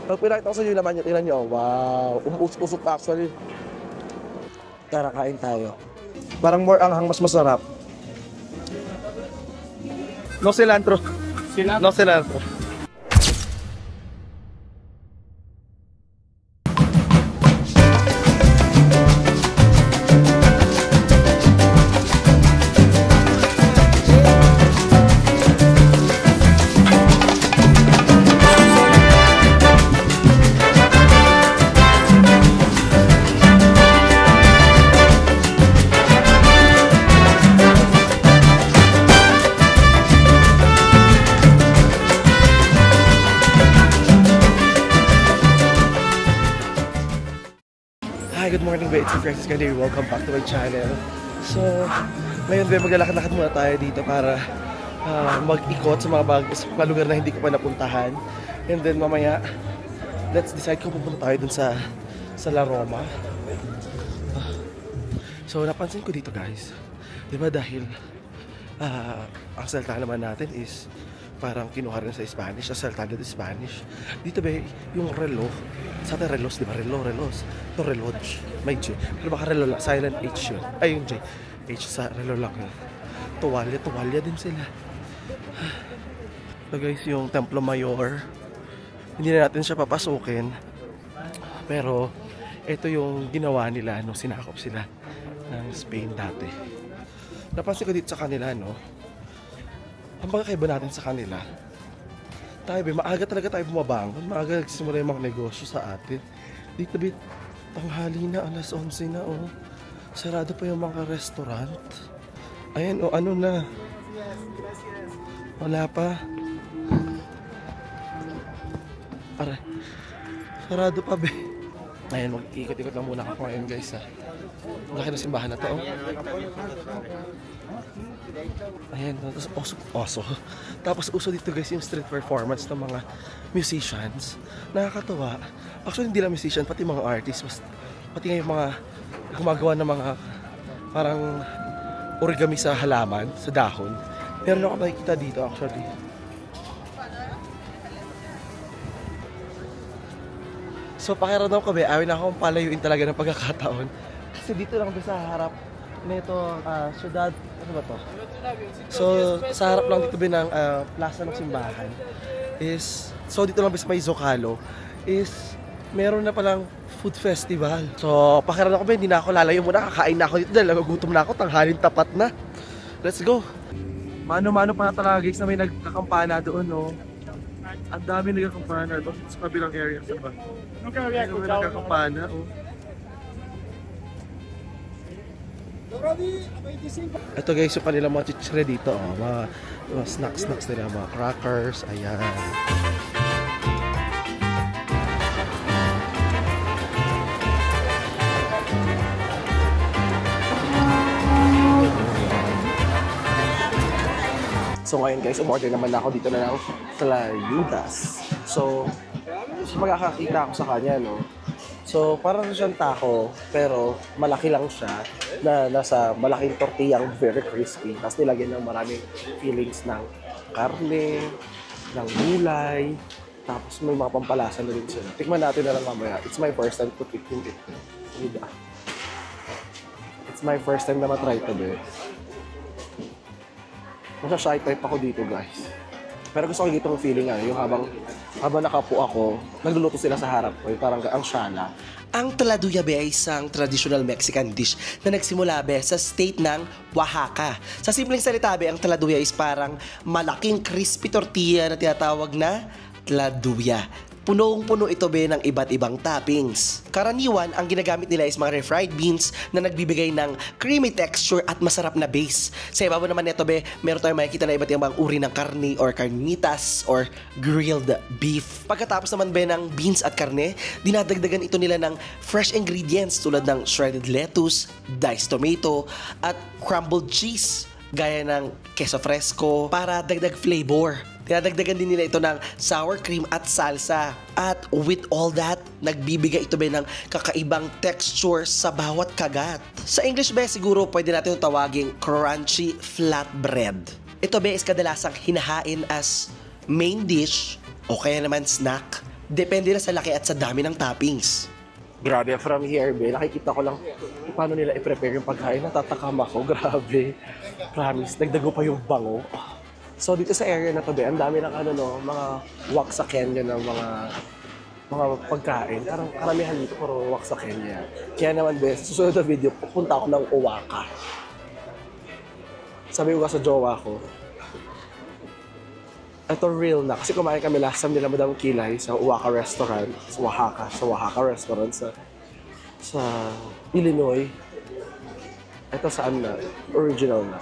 Pag pinakita ko sa inyo yung laman niya, tingnan nyo. Wow, usok pa actually. Tara, kain tayo. Parang more anghang, mas masarap. No cilantro. No cilantro. Hi, good morning ba? It's Francis Gandir. Welcome back to my channel. So, ngayon ba maglalakad-lakad muna tayo dito para mag-ikot sa mga lugar na hindi ko pa napuntahan. And then mamaya, let's decide kung pupunta tayo dun sa La Roma. So, napansin ko dito guys, di ba dahil ang salita naman natin is parang kinuha rin sa Spanish, ang salita dito Spanish. Dito ba yung relo, sa atin relos, di ba? Relos. Ito reloj, may J. Pero baka relo lang, silent H yun. Ay yung J, H sa relo lang yun. Tuwalya din sila. So guys, yung Templo Mayor, hindi na natin siya papasukin. Pero ito yung ginawa nila nung sinakop sila ng Spain dati. Napansin ko dito sa kanila, no? Ang pagkakaiba natin sa kanila, tayo maaga talaga tayo bumabangon, maaga nagsisimula yung mga negosyo sa atin. Dito tanghali na, alas 11 na, oh. Sarado pa yung mga restaurant. Ayan, oh, ano na. Wala pa. Aray. Sarado pa, be. Ayan, mag-ikot-ikot lang muna ako ngayon, guys, ha. Laki na simbahan na to, oh. Ayan, tapos oso. Tapos uso dito guys yung street performance ng mga musicians. Nakakatawa. Actually hindi lang musician, pati mga artists, pati nga yung mga gumagawa ng mga parang origami sa halaman, sa dahon. Meron ako makikita dito actually. So pakiramdam ko ba, awin ako palayuin talaga ng pagkakataon. Kasi dito lang sa harap nito, syudad, ano ba to? So, sa harap lang dito ng plaza ng simbahan is, so dito lang sa may Zocalo is, meron na palang food festival. So, pakiramdam ko ba, hindi na ako lalayo muna, kakain na ako dito dahil nagugutom na ako, tanghalin tapat na. Let's go! Mano-mano pa na talaga guys na may nagkakampana doon, no? Ang dami nagkakampana doon sa kabilang area, diba? May nagkakampana, oh. Ito guys, yung kanilang mga chichire dito, oh, mga snacks nila, mga crackers, ayan. So ngayon guys, umorder naman ako dito na ng tlayudas. So magkakakita ako sa kanya, no? So, parang siyang taco, pero malaki lang siya na nasa malaking tortillang very crispy. Tapos nilagyan ng maraming fillings ng karne, ng gulay, tapos may mga pampalasa na rin sila. Tikman natin na lang mamaya. It's my first time to tikman it. It's my first time na matry ito, be. Nasa shy type ako dito, guys. Pero gusto ko dito yung feeling, yung habang nakapo ako, nagluluto sila sa harap ko, yung parang ang shala. Ang taladuya be ay isang traditional Mexican dish na nagsimula be sa state ng Oaxaca. Sa simpleng salita be, ang taladuya is parang malaking crispy tortilla na tinatawag na tladuya. Punong-puno ito be ng iba't ibang toppings. Karaniwan, ang ginagamit nila is mga refried beans na nagbibigay ng creamy texture at masarap na base. Sa ibabaw naman nito be, meron tayong makikita na iba't ibang uri ng karne or carnitas or grilled beef. Pagkatapos naman be ng beans at karne, dinadagdagan ito nila ng fresh ingredients tulad ng shredded lettuce, diced tomato, at crumbled cheese gaya ng queso fresco para dagdag flavor. Dinadagdagan din nila ito ng sour cream at salsa. At with all that, nagbibigay ito be ng kakaibang texture sa bawat kagat. Sa English be, siguro pwede natin itong tawaging crunchy flatbread. Ito be is kadalasang hinahain as main dish o kaya naman snack Depende na sa laki at sa dami ng toppings. Grabe, from here, be, nakikita ko lang paano nila i-prepare yung pagkain. Natatakam ako, grabe. Promise, nagdago pa yung bango. So, dito sa area na to, be, ang dami ng mga wak sa Kenya ng mga pagkain. Parang karamihan dito, puro wak sa Kenya. Kaya naman, be, sa susunod na video, pupunta ako ng Owaka. Sabi ko sa jowa ko, ito real na. Kasi kumain kami last time nila Madam Kilay sa Oaxaca Restaurant. Sa Oaxaca Restaurant sa Illinois. Ito saan na? Original na.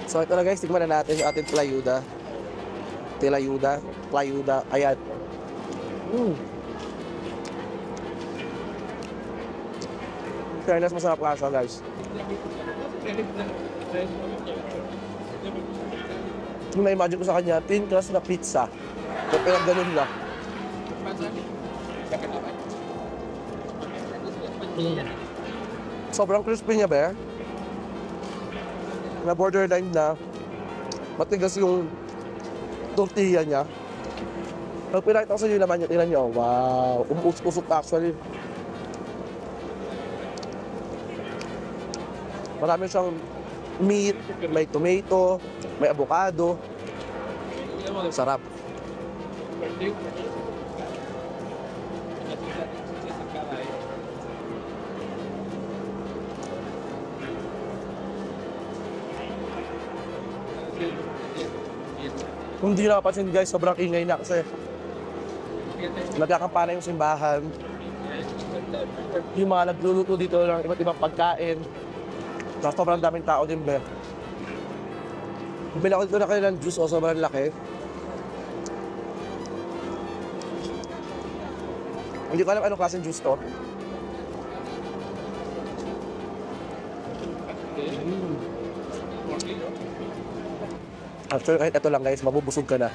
So ito na guys, tignan na natin yung ating tlayuda. Tlayuda. Ayan. Fairness, masarap nga siya guys. Yung na-imagine ko sa kanya, thin crust na pizza. So, pinag-ganun lang. Sobrang crispy niya, be. Na borderline na. Matigas yung tortilla niya. Pag pinakita ko sa inyo naman yung tinan niyo, wow. Usok actually. Marami siyang meat, may tomato, may avocado. Sarap. Kung di nakapansin guys, sobrang ingay na kasi nagkakampana yung simbahan. Yung mga nagluluto dito ng iba't ibang pagkain. Tapos sobrang daming tao din, be. Bumili ako dito na kayo ng juice, sobrang laki. Hindi ko alam anong klaseng juice to. Actually, kahit ito lang guys, mabubusog ka na.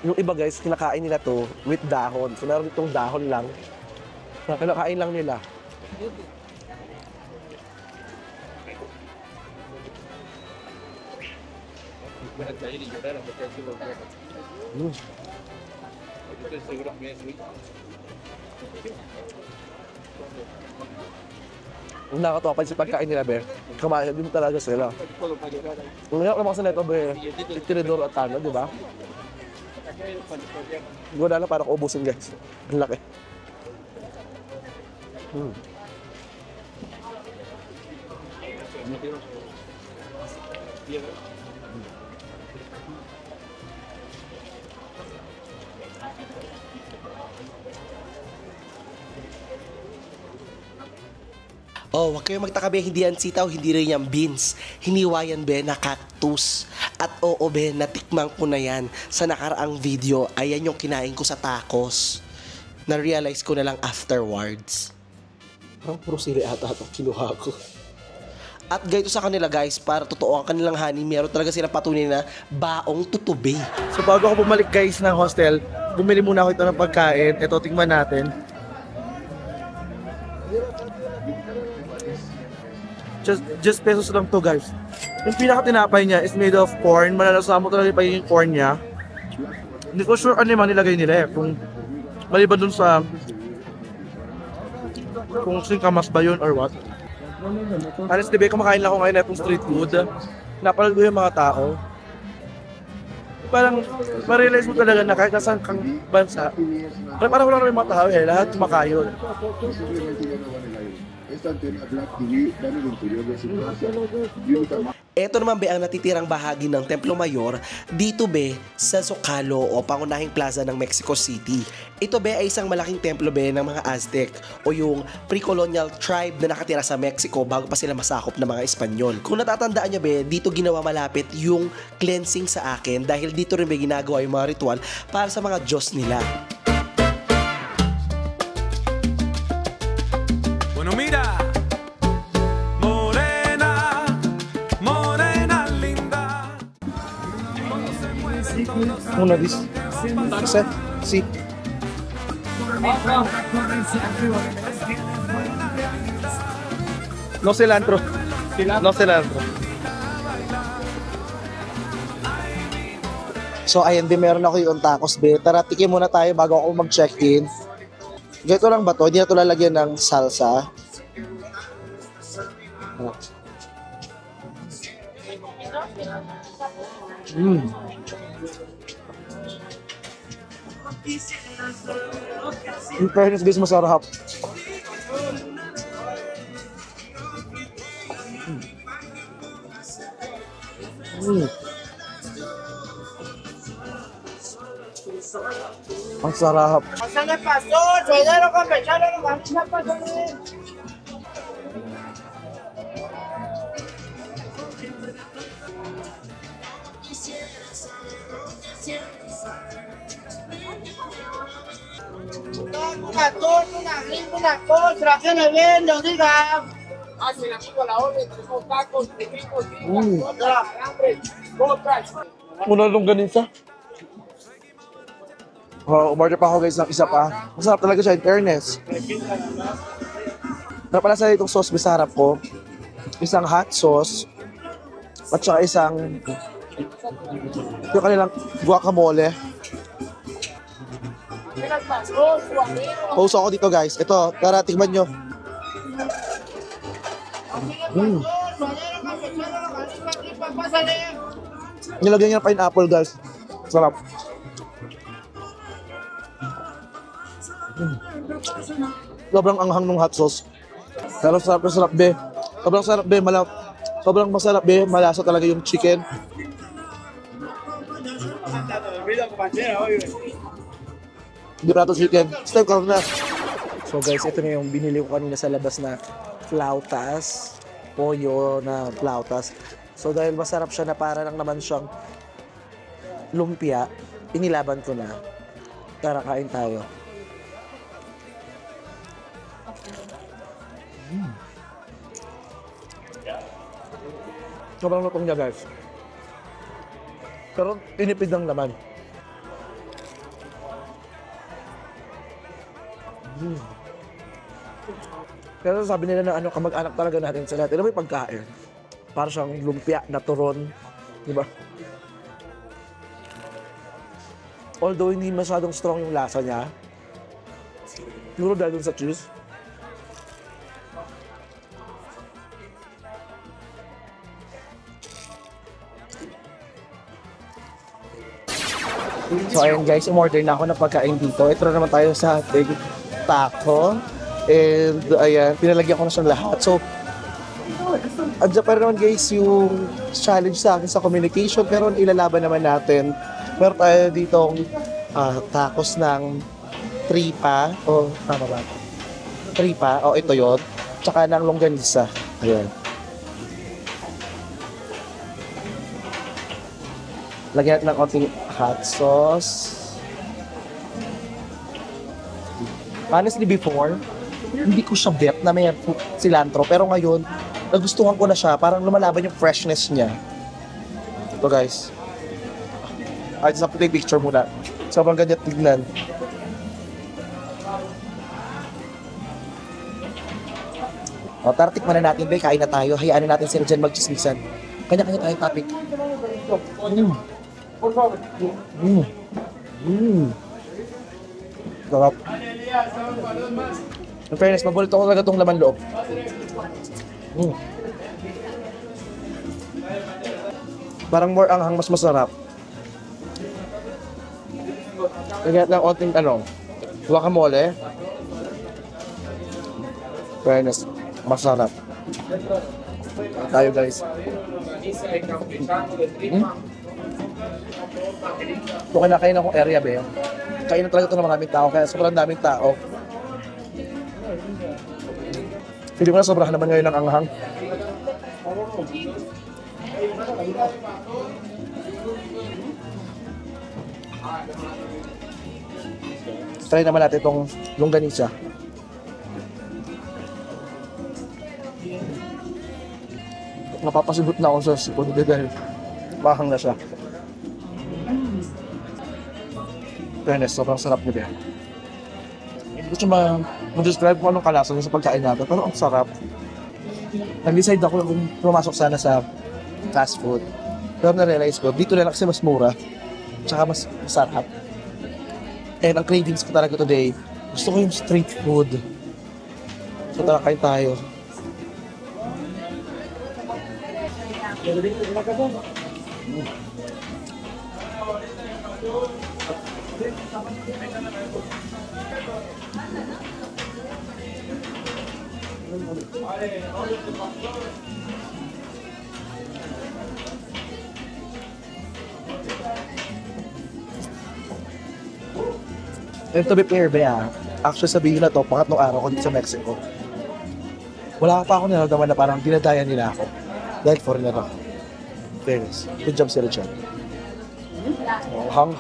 Yung iba guys, kinakain nila to with dahon. So meron itong dahon lang. Kinakain lang nila. Ang nakakatawa pa sa pagkain nila, be. Kumain din talaga sila. Ang hirap naman kasi nito, be. Tinidor at tano, di ba? Wala na para kaubusin, guys. Ang laki. Oh, wag kayong magtaka, be, hindi yan sitaw, hindi rin yan beans. Hiniwa yan, be, na cactus. At oo, be, natikman ko na yan sa nakaraang video. Ayan yung kinain ko sa tacos. Na-realize ko na lang afterwards. Parang puro sili ata ito, kinuha ko. At ganito sa kanila, guys, para totoo ang kanilang honey, meron talaga sila patunay na baong tutubi. So bago ako bumalik guys ng hostel, bumili muna ako ito ng pagkain. Ito, tingnan natin. Just pesos lang to guys. Yung pinaka-tinapay niya is made of corn. Malalasa mo talaga pa yung corn niya. Hindi ko sure ano yung nilagay nila eh. Kung maliban dun sa kung singkamas ba yun or what. Honestly, be, kumakain lang ako ngayon itong street food. Napanood ko yung mga tao. Parang ma-realize mo talaga na kahit nasaan kang bansa, parang wala na yung mga tao eh. Lahat kumakayon. Ito naman, be, ang natitirang bahagi ng Templo Mayor dito, be, sa Zocalo o pangunahing plaza ng Mexico City. Ito, be, ay isang malaking templo, be, ng mga Aztec o yung pre-colonial tribe na nakatira sa Mexico bago pa sila masakop ng mga Espanyol. Kung natatandaan nyo, be, dito ginawa malapit yung cleansing sa akin dahil dito rin, be, ginagawa yung mga ritual para sa mga Diyos nila. Bueno, mira, morena, morena linda. Una this. Set. See. No cilantro. No cilantro. So, ayan, be, meron ako yung tacos, be. Tara, tikim muna tayo bago ako mag-check-in. Ganito lang ba to? Hindi na ito lalagyan ng salsa. In fairness, guys, masarap. Ang sarap. Muna longganisa. Umorder pa ako guys ng isa pa. Masarap talaga siya in fairness. Napalasa itong sauce bisarap ko. Isang hot sauce. At saka isang yung kanilang guacamole. Pause ako dito guys. Ito, tara tikman nyo. Nilagyan niya ng pineapple guys. Sarap. Sobrang anghang ng hot sauce. Pero sarap na sarap be. Sobrang sarap be. Sobrang masarap be. Malasa talaga yung chicken. Hindi prato chicken. Step ka na. So guys, ito na yung binili ko kanina sa labas na flautas. Pollo na flautas. So dahil masarap siya na para lang naman siyang lumpia, inilaban ko na. Tara, kain tayo. Sobrang lutong niya guys. Pero tinipid ng laman. Pero sabi nila na ano, kamag-anak talaga natin sa lahat. Ito may pagkain. Para siyang lumpia na turon. Diba? Although hindi masyadong strong yung lasa niya. Siguro dahil dun sa cheese. So ayun guys, umorder na ako ng pagkain dito. Ito na naman tayo sa ating taco. And ayan, pinalagyan ko na siyang lahat. So, andyan pa rin naman guys yung challenge sa akin sa communication. Pero ilalaban naman natin. Meron tayo ditong tacos ng tripa. O, tama ba? Tripa. O, ito yun. Tsaka ng longganisa. Ayan. Lagyan natin ng konting hot sauce. Honestly, before, hindi ko siya bet na may cilantro. Pero ngayon, nagustuhan ko na siya. Parang lumalaban yung freshness niya. Ito guys. I just have to take picture muna. Sobrang ganyan tignan. O, tara, tikman na natin, be. Kain na tayo. Hayaan na natin sila dyan mag-chismisan. Kanya-kanya tayo topic. Sarap. In fairness, paborito ko talaga itong laman loob. Parang more anghang, mas masarap. Lagyan ng konting guacamole. Fairness, masarap. Tayo guys. Ito kinakain akong area, be. Kainan talaga ito ng maraming tao, kaya sobrang daming tao. Hindi mo na sobrahan naman ngayon ng anghang. Try naman natin itong longganisa. Napapasibot na ako sa sipon dahil mahang na siya. Fairness, sobrang sarap niya. Hindi ko siya ma-describe kung anong kalasa niya sa pagkain natin, pero ang sarap. Nag-decide ako kung pumasok sana sa fast food. Pero na-realize ko, dito na lang kasi mas mura. tsaka mas masarap. And ang cravings ko talaga today, gusto ko yung street food. So tara, kain tayo. And to be fair, Bea, actually sabihin na to, pangatlong araw ko dito sa Mexico. Wala pa ako nararamdaman na parang dinadaya nila ako. Dahil foreigner ako. Fairness. Good job sila dyan. Oh, hang.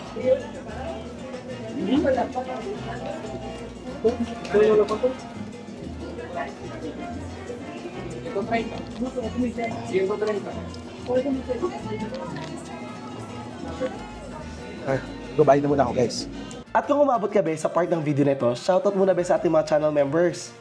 Ay, goodbye na muna ako, guys. At kung umabot ka, be, sa part ng video na ito, shoutout muna, be, sa ating mga channel members.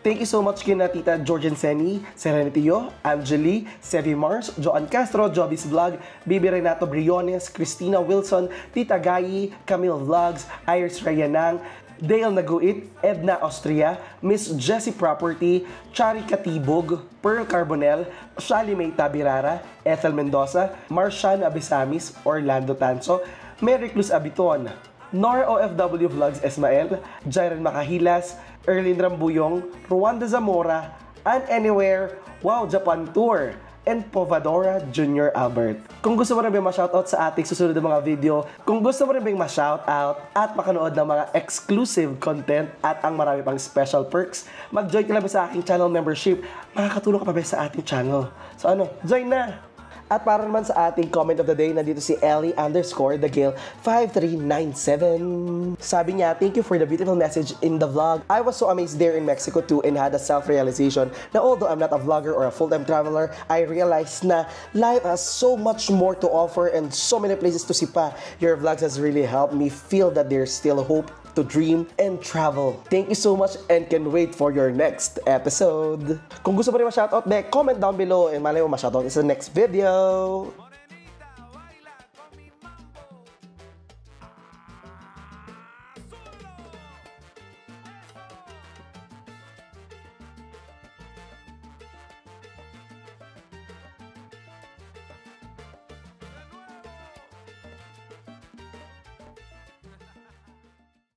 Thank you so much kina Tita Georgian Seni, Serenity Yo, Angeli, Sevi Mars, Joan Castro, Joby's Vlog, Bibi Renato Briones, Christina Wilson, Tita Gayi, Camille Vlogs, Iris Rayanang, Dale Naguit, Edna Austria, Miss Jessie Property, Chari Katibog, Pearl Carbonel, Shali May Tabirara, Ethel Mendoza, Marshan Abisamis, Orlando Tanso, Mary Cruz Abiton, Nor OFW Vlogs Esmael, Jairen Makahilas, Erlin Rambuyong, Ruanda Zamora, and Anywhere, Wow Japan Tour, and Povadora Jr. Albert. Kung gusto mo rin ma-shoutout sa ating susunod na mga video, kung gusto mo rin ma-shoutout at makanood ng mga exclusive content at ang marami pang special perks, mag-join ka lang sa aking channel membership. Makakatulong ka pa ba sa ating channel? So join na! At para naman sa ating comment of the day, nandito si Ellie_thegale5397. Sabi niya, thank you for the beautiful message in the vlog. I was so amazed there in Mexico too and had a self-realization na although I'm not a vlogger or a full-time traveler, I realized na life has so much more to offer and so many places to see pa. Your vlogs has really helped me feel that there's still hope to dream and travel. Thank you so much and can wait for your next episode. Kung gusto mo rin ma-shoutout, comment down below and malay mo ma-shoutout sa next video.